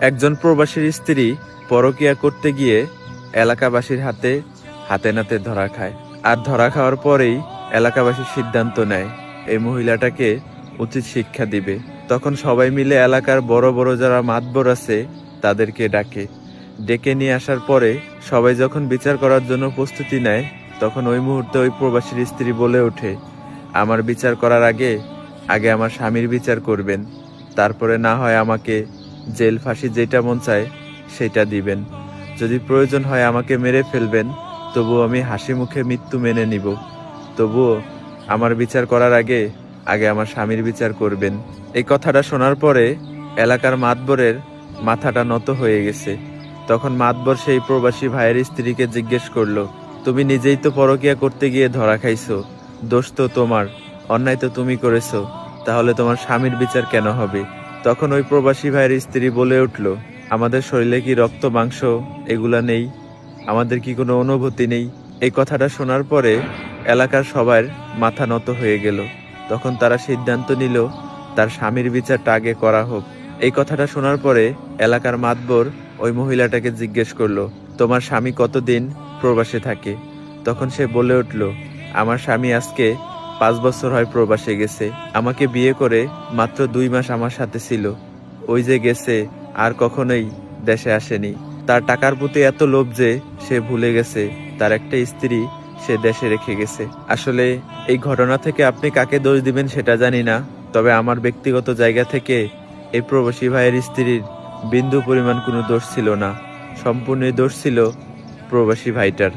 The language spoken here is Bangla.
একজন প্রবাসীর স্ত্রী পরকীয়া করতে গিয়ে এলাকাবাসীর হাতে হাতে নাতে ধরা খায়। আর ধরা খাওয়ার পরেই এলাকাবাসী সিদ্ধান্ত নেয় এই মহিলাটাকে উচিত শিক্ষা দিবে। তখন সবাই মিলে এলাকার বড় বড় যারা মাতবর আছে তাদেরকে ডেকে নিয়ে আসার পরে সবাই যখন বিচার করার জন্য প্রস্তুতি নেয়, তখন ওই মুহূর্তে ওই প্রবাসীর স্ত্রী বলে ওঠে, আমার বিচার করার আগে আগে আমার স্বামীর বিচার করবেন, তারপরে না হয় আমাকে জেল ফাঁসি যেটা মন চায় সেটা দিবেন, যদি প্রয়োজন হয় আমাকে মেরে ফেলবেন, তবুও আমি হাসি মুখে মৃত্যু মেনে নিব, তবুও আমার বিচার করার আগে আগে আমার স্বামীর বিচার করবেন। এই কথাটা শোনার পরে এলাকার মাতবরের মাথাটা নত হয়ে গেছে। তখন মাতবর সেই প্রবাসী ভাইয়ের স্ত্রীকে জিজ্ঞেস করলো, তুমি নিজেই তো পরকীয়া করতে গিয়ে ধরা খাইছো, দোষ তো তোমার, অন্যায় তো তুমি করেছো, তাহলে তোমার স্বামীর বিচার কেন হবে? তখন ওই প্রবাসী ভাইয়ের স্ত্রী বলে উঠল, আমাদের শরীরে কি রক্ত মাংস এগুলা নেই? আমাদের কি কোনো অনুভূতি নেই? এই কথাটা শোনার পরে এলাকার সবার মাথা নত হয়ে গেল। তখন তারা সিদ্ধান্ত নিল তার স্বামীর বিচারটা আগে করা হোক। এই কথাটা শোনার পরে এলাকার মাতবর ওই মহিলাটাকে জিজ্ঞেস করলো, তোমার স্বামী কতদিন প্রবাসে থাকে? তখন সে বলে উঠল, আমার স্বামী আজকে 5 বছর হয় প্রবাসে গেছে, আমাকে বিয়ে করে মাত্র 2 মাস আমার সাথে ছিল, ওই যে গেছে আর কখনোই দেশে আসেনি। তার টাকার প্রতি এত লোভ যে সে ভুলে গেছে তার একটা স্ত্রী সে দেশে রেখে গেছে। আসলে এই ঘটনা থেকে আপনি কাকে দোষ দিবেন সেটা জানি না, তবে আমার ব্যক্তিগত জায়গা থেকে এই প্রবাসী ভাইয়ের স্ত্রীর বিন্দু পরিমাণ কোনো দোষ ছিল না, সম্পূর্ণ দোষ ছিল প্রবাসী ভাইটার।